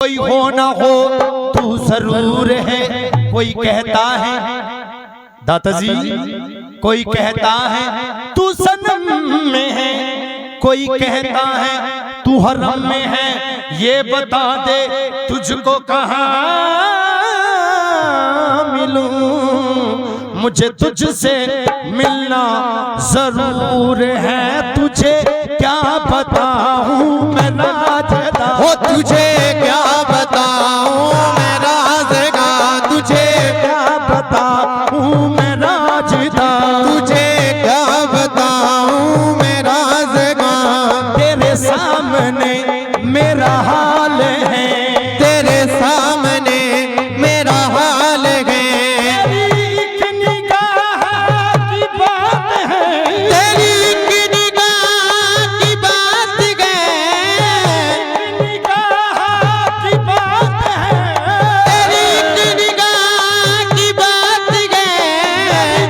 कोई हो ना हो तू जरूर है। कोई कहता है दाता जी, कोई कहता है तू सनम में है, कोई कहता है तू हरम में है। ये बता दे तुझको कहाँ मिलूं, मुझे तुझसे मिलना जरूर है। तुझे क्या बताऊं मैं राज़ हो, तुझे क्या बताऊं मैं राज़ का, तुझे क्या बताऊं मैं राज़ का, तुझे क्या बताऊं मैं राज़ का। तेरे सामने मेरा हाल है, तेरे सामने मेरा हाल है। तेरी एक निगाह की बात है, तेरी एक निगाह की बात है, निगाह की बात है, तेरी एक निगाह की बात है।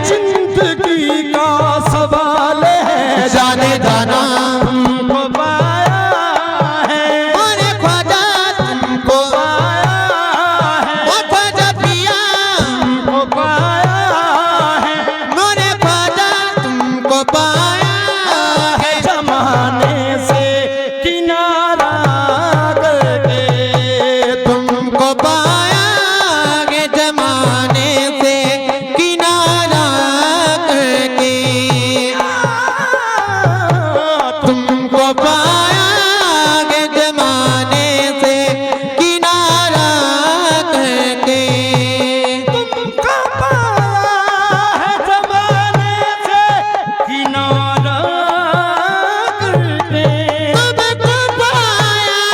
जिंदगी का सवाल है, जाने जाना तुमको पाया है, अरे ख्वाजा तुमको पाया है, ओ ख्वाजा पिया तुमको पाया है, मोरे ख्वाजा तुमको पाया है। जमाने से किनारा करके तुमको पाया है, जमाने से किनारा करके तुमको पाया है, जमाने से किनारा करके तुमको पाया है, जमाने से किनारा करके तुमको पाया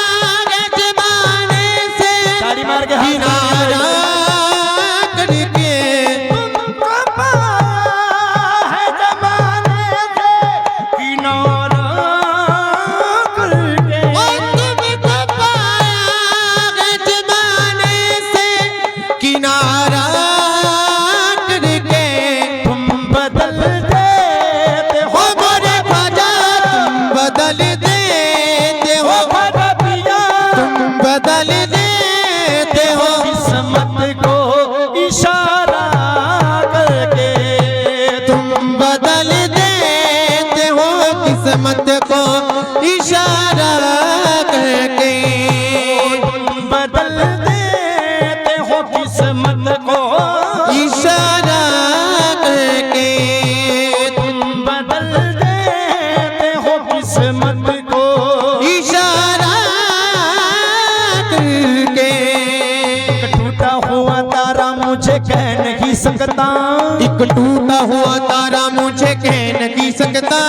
है, जमाने से ताड़ी मार के किनारा करके तुमको पाया है, जमाने से किनारा करके तुमको पाया है, जमाने से किनारा करके। तुम बदल देते हो मोरे ख्वाजा, तुम बदल देते हो ख्वाजा पिया, तुम बदल देते हो किस्मत को इशारा करके। तुम बदल देते हो किस्मत को इशारा करके। तुम बदल देते हो किस्मत को इशारा करके। तुम बदल देते हो किस्मत को इशारा करके। एक टूटा हुआ तारा मुझे कह नहीं सकता, एक टूटा हुआ तारा मुझे कह नहीं सकता।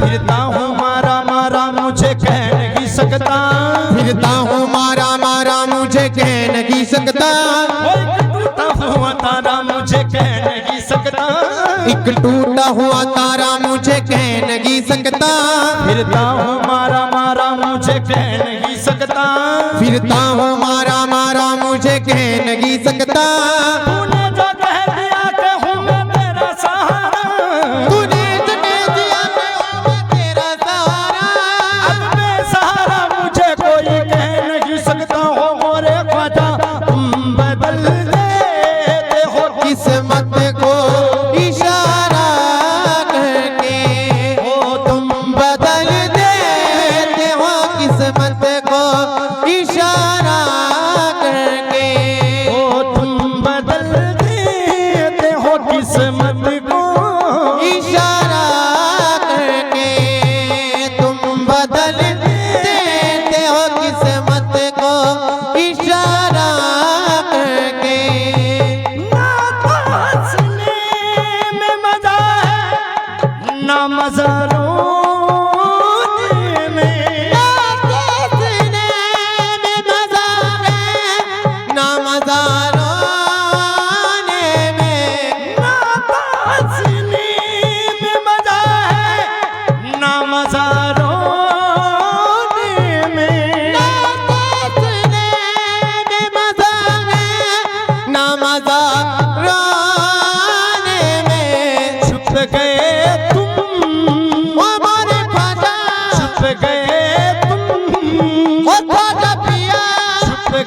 फिरता हूँ मारा मारा मुझे कह नहीं सकता, फिरता हूँ मारा मारा मुझे कह नहीं सकता। एक टूटा हुआ तारा मुझे कह नहीं सकता, एक टूटा हुआ तारा मुझे कह नहीं सकता। फिरता हूँ मारा मारा मुझे कह नहीं सकता, फिरता हूँ मारा मारा मुझे कह नहीं सकता। तूने जो कह दिया कि हूँ मैं तेरा सहारा, तूने जो कह दिया कि हूँ मैं तेरा सहारा। अब बेसहारा मुझे कोई कह नहीं सकता हो मोरे ख्वाजा। तुम बदल देते हो किस्मत को इशारा करके, हो तुम बदल देते हो किस्मत को इशारा करके। हो तुम बदल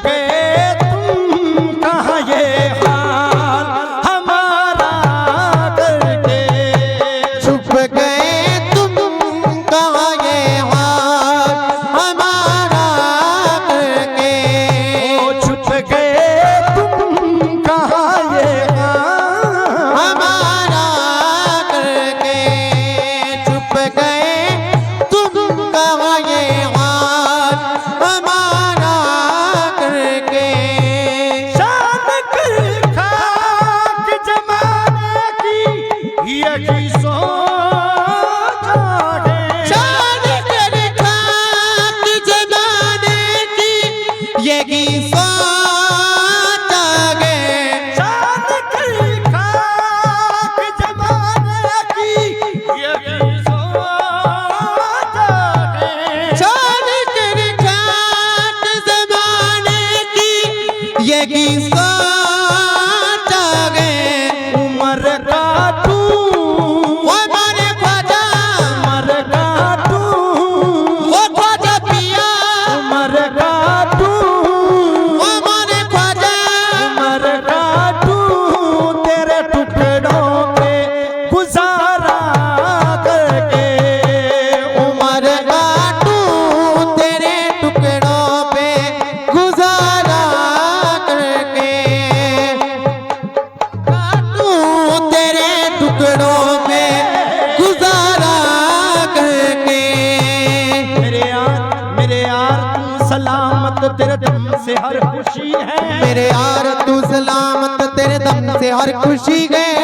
गए तुम कहाँ ये हाल हमारा करके, छुप गए तुम कहाँ ये हाल हमारा करके, ओ छुप गए तुम कहाँ ये हाल हमारा करके, छुप गए तुम कहाँ ये हाल हमारा करके। शान कर खाक जमाने की यही सोच है, शान कर खाक जमाने की यही सोच आगे, शान कर खाक जमाने की यही सोच है। शान कर खाक जमाने की यही सोच आगे। उम्र काटू हमारे ख्वाजा, उम्र काटू वो ख्वाजा पिया, उम्र काटू हमारे ख्वाजा, उम्र काटू तेरे टुकड़ों पे गुजारा करके, उम्र काटूं तेरे टुकड़ों पे गुजारा करके, काटूं तेरे टुकड़ों पे गुजारा करके। मेरे यार तू सलामत तेरे दम से हर खुशी है, मेरे यार तू सलामत तेरे दम से हर खुशी गए,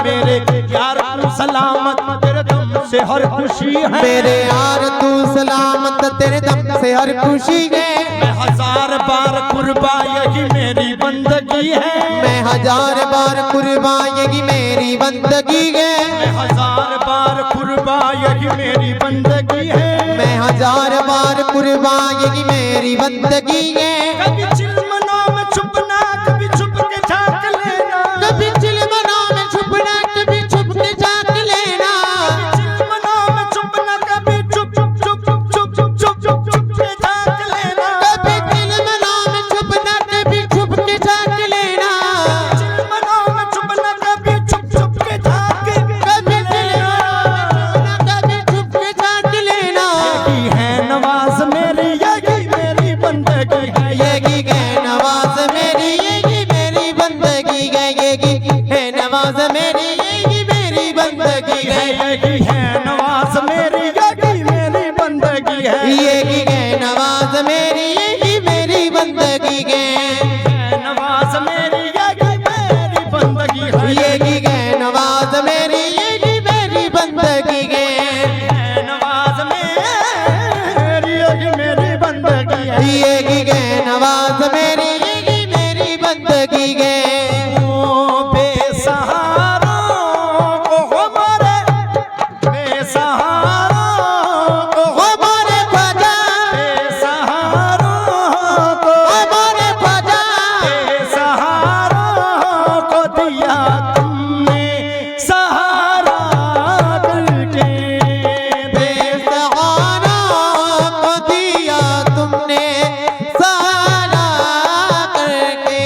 मेरे यार तू सलामत तेरे दम से हर खुशी है, मेरे यार तू सलामत तेरे दम से हर खुशी गए। मैं हजार बार कुर्बा यही मेरी बंदगी है, मैं हजार बार कुर्बान यही मेरी बंदगी है, मैं हजार बार कुर्बा यही मेरी बंदगी है, मैं हजार बार कुर्बान यही मेरी बंदगी है। कभी चिलमनों में छुपना कभी छुप के झांक लेना, कभी चिलमनों में छुपना कभी छुप के झांक लेना, चिलमनों में छुपना कभी छुप छुप छुप छुप छुप छुप छुप छुप के झांक लेना, कभी चिलमनों में छुपना कभी छुप के झांक लेना, चिलमनों में छुपना कभी छुप छुप के झांक कभी चिलमनों में छुपना कभी छुप के झांक लेना। यही है नवाज मेरी यही मेरी बंदगी है, यही है नवाज मेरी यही मेरी बंदगी है, यही है नवाज मेरी यही मेरी बंदगी है, यही है नवाज मेरी यही मेरी बंदगी है, यही है नवाज मेरी यही मेरी बंदगी है, नवाज मेरी यही मेरी बंदगी है, यही है नवाज मेरी यही मेरी बंदगी है, नवाज मेरी यही मेरी बंदगी है, यही है नवाज मेरी यही मेरी बंदगी है। ओ बेसहारों को हमारे बेसहारों को हमारे ख्वाजा, बेसहारों को हमारे ख्वाजा, बेसहारों को दिया तुमने सहारा करके, बेसहारा को दिया तुमने सहारा करके,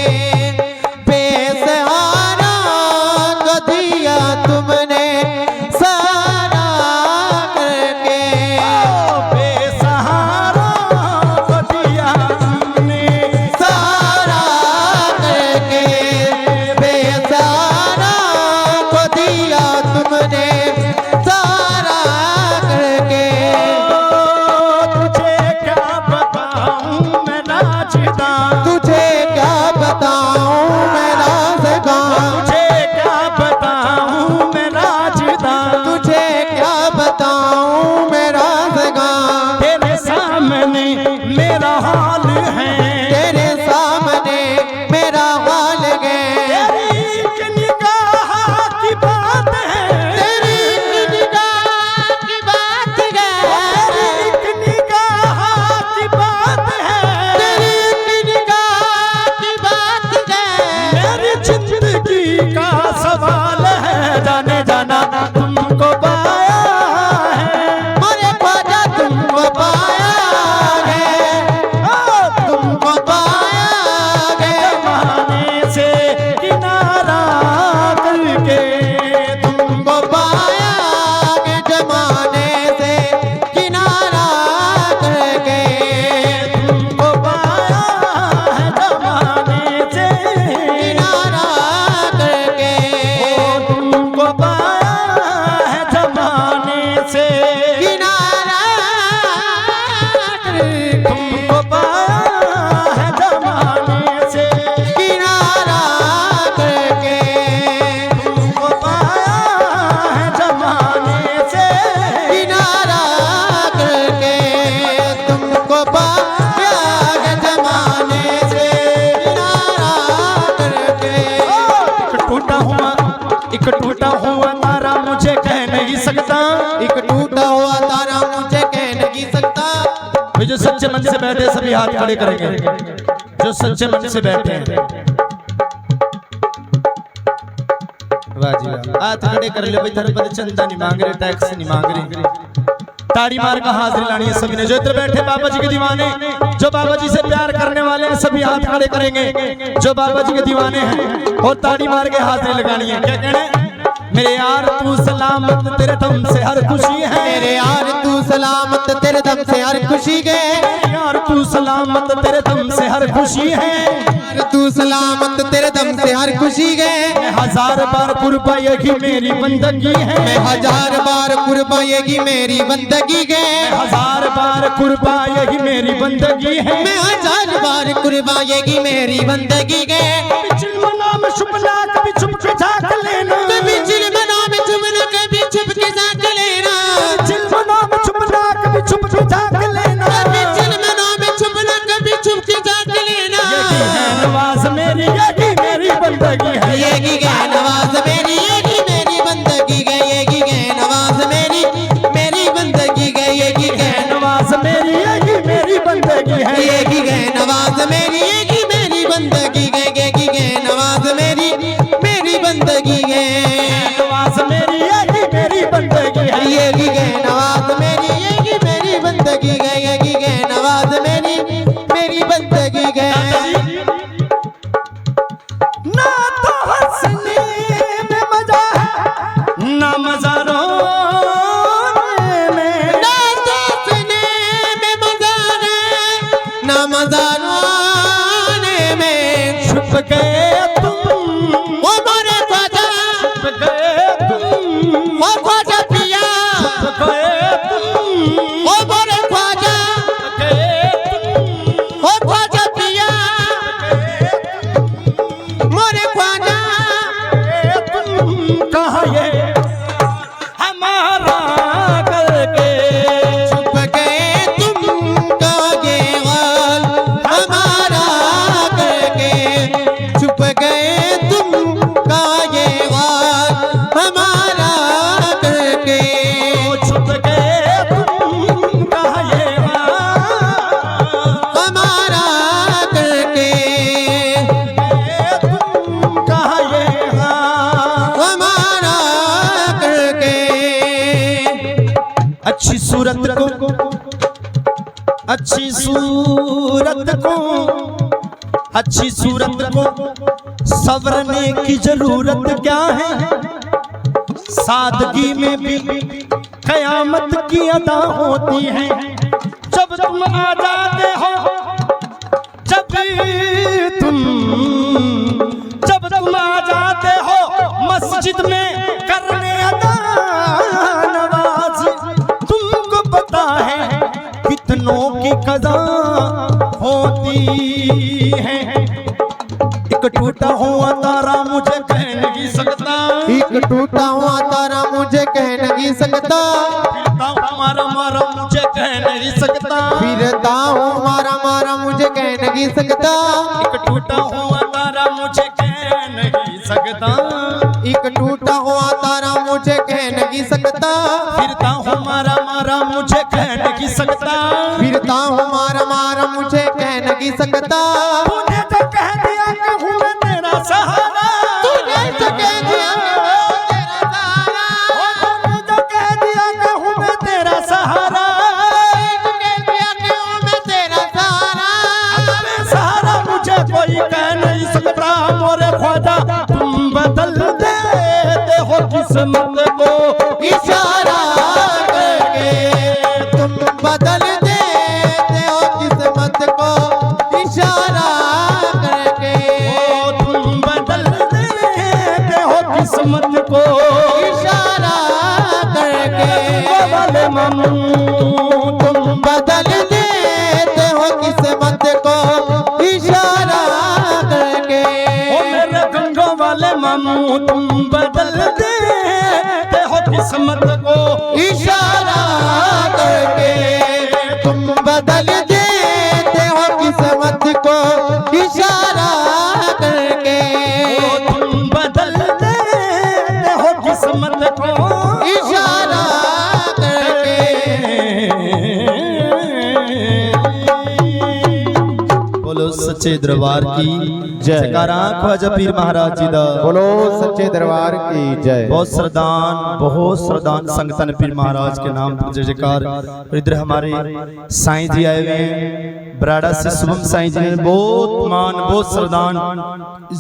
तुमको पाया है जमाने से किनारा करके, तुमको पाया है जमाने से किनारा करके, तुमको पाया है जमाने से किनारा करके। एक टूटा हुआ तारा मुझे कह नहीं सकता, एक टूटा हुआ तारा मुझे कह नहीं सकता। जो सच्चे मन से बैठे सभी हाथ खड़े करेंगे, जो सच्चे मन से बैठे हैं। वाह जी वाह, हाथ खड़े कर ले भाई, धर्मपद चंदा नहीं मांग रहे, टैक्स नहीं मांग रहे। ताड़ी मार का हाजिरी लानी है सभी ने। जो इधर बैठे बाबा जी के दीवाने, जो बाबा जी से प्यार करने वाले हैं, सभी हाथ खड़े करेंगे जो बाबा जी के दीवाने हैं, और ताड़ी मार के हाजिरी लगानी है। क्या कहना है? मेरे यार तू सलामत तेरे दम से हर खुशी है, मेरे यार तू सलामत तेरे दम से हर खुशी गए, यार तू सलामत तेरे दम से हर खुशी है, यार तू सलामत तेरे दम से हर खुशी गए। हजार बार कुर्बाएगी मेरी बंदगी है, मैं हजार बार कुर्बाएगी मेरी बंदगी गए, हजार बार कुर्बाएगी मेरी बंदगी है, मैं हजार बार कुर्बाएगी मेरी बंदगी गए। कभी चिलमना में छुपना, कभी छुप के झांक लेना, कभी चिलमना में छुपना, कभी छुप के झांक लेना, चिलमना में छुपना, कभी छुप के झांक लेना, कभी चिलमना में छुपना, कभी छुप के झांक लेना। यही है नवाज मेरी, यही मेरी बंदगी है, यही गए नवाज मेरी, यही मेरी बंदगी गए, यही गए नवाज मेरी, मेरी बंदगी गए, यही गए नवाज मेरी, यही मेरी बंदगी है, यही गए नवाज मेरी, यही मेरी बंदगी गए, यही गए नवाज मेरी, मेरी बंदगी गए, नवाज मेरी, यही मेरी बंदगी है, यही गए नवाज मेरी, यही मेरी बंदगी गए, यही गए नवाज मेरी, मेरी बंदगी गए। ना तो हंसने में मजा है, ना मजा रोने में, ना तो हंसने में मजा है, ना मजा रोने में। छुप गए तुम, ओ मोरे ख्वाजा, छुप गए तुम, ओ ख्वाजा पिया, छुप गए तुम, ओ मोरे ख्वाजा, छुप गए तुम, ओ ख्वाजा पिया, मोरे ख्वाजा। तुम कहाँ ये हमारा करके, छुप गए तुम कागे वाल हमारा करके, छुप गए तुम कागे वाल हमारा करके, छुप गए तुम कहाँ ये हमारा करके, तुम कहाँ ये हमारा करके। अच्छी सूरत को, अच्छी सूरत को, अच्छी सूरत को संवरने की जरूरत क्या है, सादगी में भी कयामत की अदा होती है। जब तुम आ जाते हो, जब तुम आ जाते हो मस्जिद में करने अदा नवाज, तुमको पता है कितनों की कदा होती है। एक टूटा हुआ तारा मुझे कह नहीं सकता, एक टूटा हुआ तारा मुझे कह नहीं सकता, फिरता हूँ मारा मारा मुझे कह नहीं सकता, फिरता हूँ मारा मारा मुझे कह नहीं सकता। एक टूटा हुआ तारा मुझे कह नहीं सकता, एक टूटा हुआ तारा मुझे कह नहीं सकता, फिरता हूँ मारा मारा मुझे कह नहीं सकता, फिरता हूँ मारा मारा मुझे कह नहीं सकता। तूने तो कह दिया कि हूँ मैं तेरा सहारा, तूने तो कह दिया कि मैं तेरा सहारा, तूने तो कह दिया कि हूँ मैं तेरा सहारा, तूने कह दिया कि हूँ मैं तेरा सहारा। मैं सहारा मुझे कोई कह नहीं सकता। मोरे ख्वाजा तुम बदल देते हो किस्मत को इशारा करके, तुम बदल देते हो किस्मत को इशारा करके, तुम बदल देते हो किस्मत को इशारा करके, वाले मामू तुम बदल देते हो किस्मत बदल देते हो किस्मत को इशारा करके, तुम बदल देते हो किस्मत को इशारा करके। बोलो सच्चे दरबार की जय। जयकारा ख्वाजा पीर महाराज जी दा। बोलो सच्चे दरबार की जय। बहुत श्रद्धान संगतन पीर महाराज के नाम पर जय जयकार। और इधर हमारे साईं जी आए हुए हैं बराड़ा से, शुभम साईं जी ने बहुत मान बहुत श्रद्धान